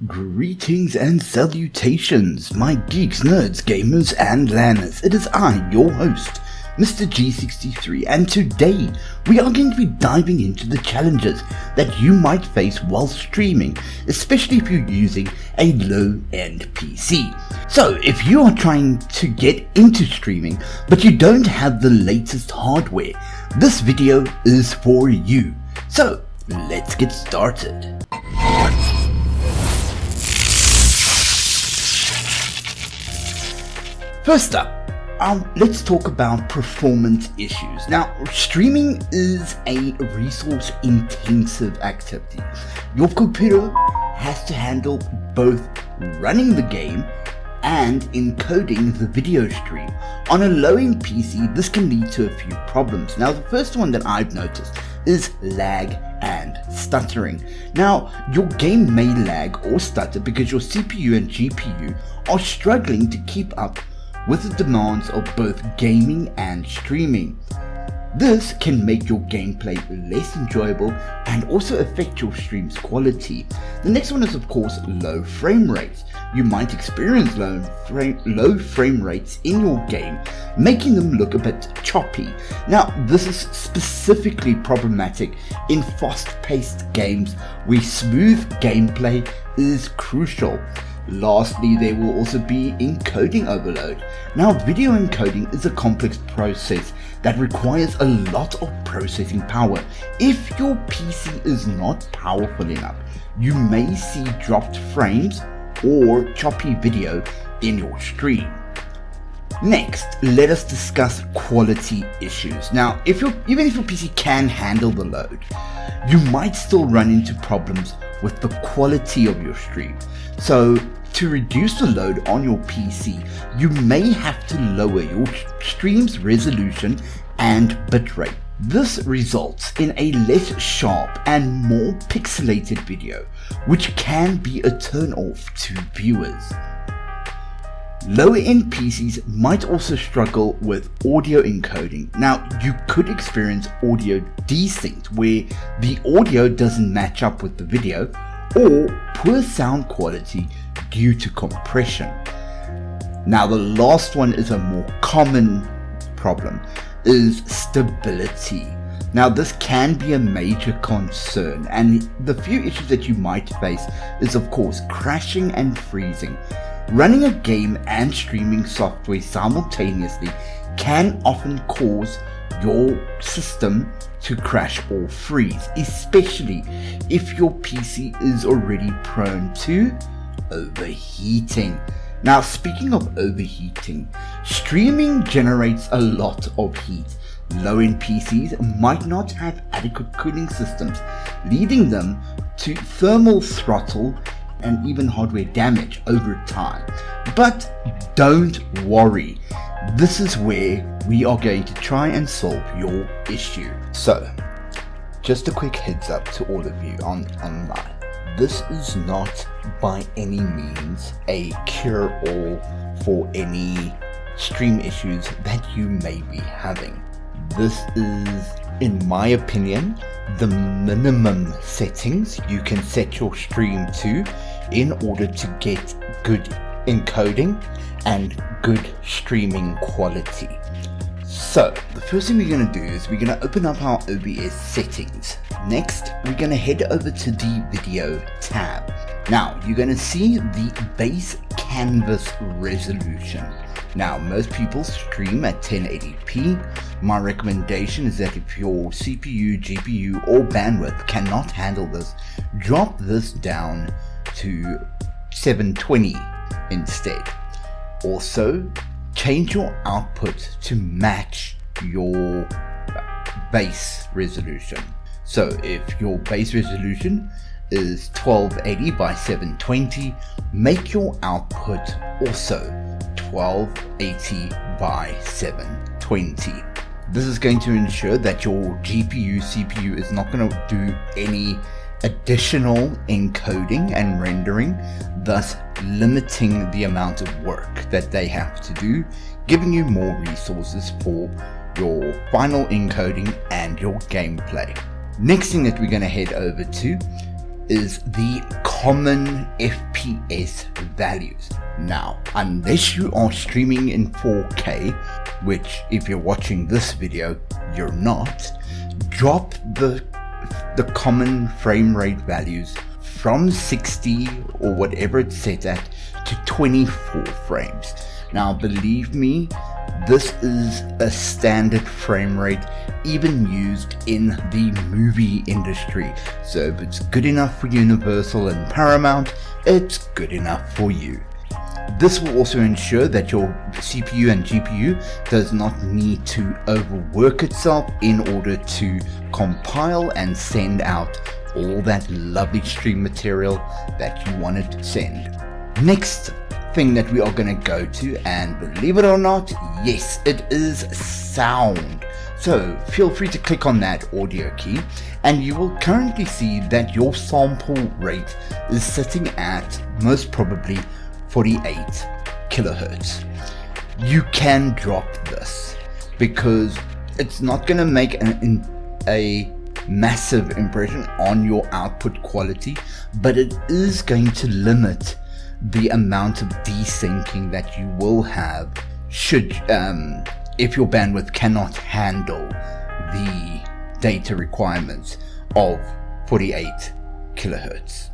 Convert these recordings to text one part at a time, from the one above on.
Greetings and salutations, my geeks, nerds, gamers, and lanners. It is I, your host, Mr. G63, and today we are going to be diving into the challenges that you might face while streaming, especially if you're using a low-end PC. So, if you are trying to get into streaming, but you don't have the latest hardware, this video is for you. So, let's get started. First up, let's talk about performance issues. Now, streaming is a resource-intensive activity. Your computer has to handle both running the game and encoding the video stream. On a low-end PC, this can lead to a few problems. Now, the first one that I've noticed is lag and stuttering. Now, your game may lag or stutter because your CPU and GPU are struggling to keep up with the demands of both gaming and streaming. This can make your gameplay less enjoyable and also affect your stream's quality. The next one is, of course, low frame rates. You might experience low frame rates in your game, making them look a bit choppy. Now, this is specifically problematic in fast-paced games where smooth gameplay is crucial. Lastly, there will also be encoding overload. Now, video encoding is a complex process that requires a lot of processing power. If your PC is not powerful enough, you may see dropped frames or choppy video in your stream. Next, let us discuss quality issues. Now, even if your PC can handle the load, you might still run into problems with the quality of your stream. So, to reduce the load on your PC, you may have to lower your stream's resolution and bitrate. This results in a less sharp and more pixelated video, which can be a turn-off to viewers. Lower-end PCs might also struggle with audio encoding. Now, you could experience audio desync, where the audio doesn't match up with the video, or poor sound quality due to compression. Now, the last one is a more common problem, is stability. Now, this can be a major concern, and the few issues that you might face is, of course, crashing and freezing. Running a game and streaming software simultaneously can often cause your system to crash or freeze, especially if your PC is already prone to overheating. Now, speaking of overheating, streaming generates a lot of heat. Low-end PCs might not have adequate cooling systems, leading them to thermal throttle and even hardware damage over time. But don't worry, this is where we are going to try and solve your issue. So, just a quick heads up to all of you online. This is not by any means a cure-all for any stream issues that you may be having. This is, in my opinion, the minimum settings you can set your stream to in order to get good encoding and good streaming quality. So, the first thing we're going to do is we're going to open up our OBS settings. Next, we're going to head over to the video tab. Now, you're going to see the base canvas resolution. Now, most people stream at 1080p. My recommendation is that if your CPU, GPU, or bandwidth cannot handle this, drop this down to 720 instead. Also, change your output to match your base resolution. So if your base resolution is 1280 by 720, make your output also 1280 by 720. This is going to ensure that your GPU, CPU is not going to do any additional encoding and rendering, thus limiting the amount of work that they have to do, giving you more resources for your final encoding and your gameplay. Next thing that we're going to head over to is the common FPS values. Now, unless you are streaming in 4K, which if you're watching this video, you're not, drop the common frame rate values from 60 or whatever it's set at to 24 frames. Now, believe me, this is a standard frame rate even used in the movie industry. So if it's good enough for Universal and Paramount, it's good enough for you. This will also ensure that your CPU and GPU does not need to overwork itself in order to compile and send out all that lovely stream material that you wanted to send. Next thing that we are going to go to, and believe it or not, yes, it is sound. So feel free to click on that audio key and you will currently see that your sample rate is sitting at most probably 48 kilohertz. You can drop this because it's not going to make a massive impression on your output quality, but it is going to limit the amount of desyncing that you will have should if your bandwidth cannot handle the data requirements of 48 kilohertz.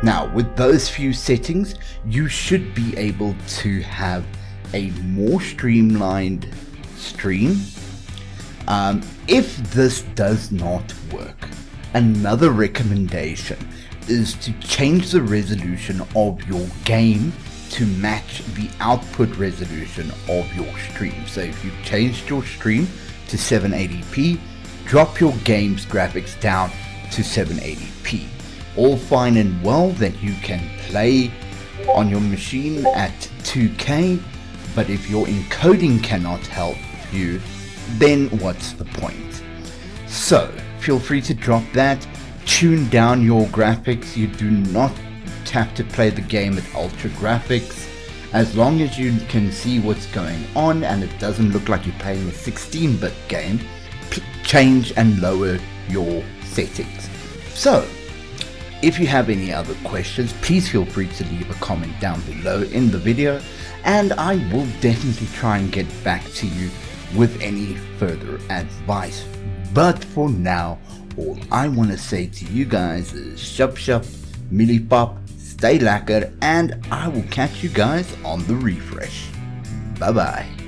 Now, with those few settings, you should be able to have a more streamlined stream. If this does not work, another recommendation is to change the resolution of your game to match the output resolution of your stream. So if you've changed your stream to 780p, drop your game's graphics down to 780p. All fine and well that you can play on your machine at 2K, but if your encoding cannot help you, then what's the point? So feel free to drop that, tune down your graphics. You do not have to play the game at ultra graphics. As long as you can see what's going on and it doesn't look like you're playing a 16-bit game, change and lower your settings. So if you have any other questions, please feel free to leave a comment down below in the video and I will definitely try and get back to you with any further advice. But for now, all I want to say to you guys is shup shup, millipop, stay lekker, and I will catch you guys on the refresh. Bye bye.